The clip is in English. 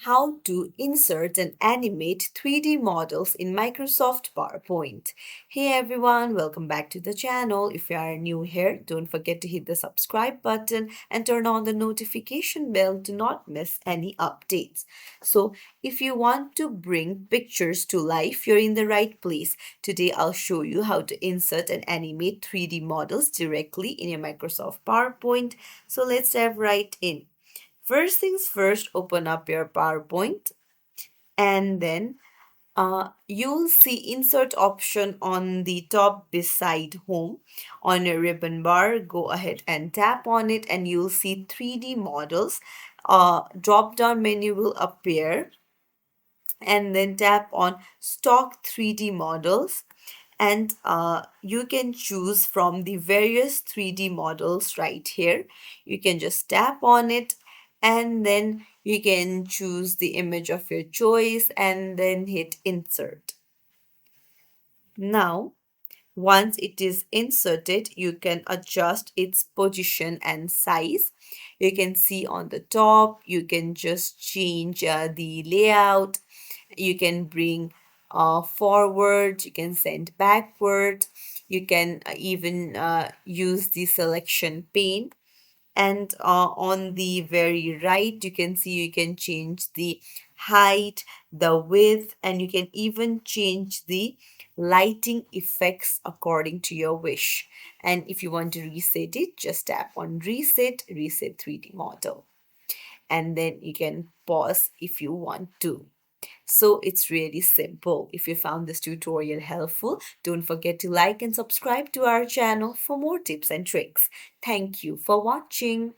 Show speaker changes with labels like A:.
A: how to insert and animate 3D models in Microsoft PowerPoint. Hey everyone, welcome back to the channel. If you are new here, don't forget to hit the subscribe button and turn on the notification bell to not miss any updates. So, if you want to bring pictures to life, you're in the right place. Today, I'll show you how to insert and animate 3D models directly in your Microsoft PowerPoint. So, let's dive right in. First things first, open up your PowerPoint and then you'll see insert option on the top beside home on your ribbon bar. Go ahead and tap on it and you'll see 3D models. Drop down menu will appear and then tap on stock 3D models and you can choose from the various 3D models right here. You can just tap on it and then you can choose the image of your choice and then hit insert. Now, once it is inserted, you can adjust its position and size. You can see on the top, you can just change the layout. You can bring forward, you can send backward, you can even use the selection pane. And on the very right, you can see you can change the height, the width, and you can even change the lighting effects according to your wish. And if you want to reset it, just tap on reset 3D model. And then you can pause if you want to. So it's really simple. If you found this tutorial helpful, don't forget to like and subscribe to our channel for more tips and tricks. Thank you for watching.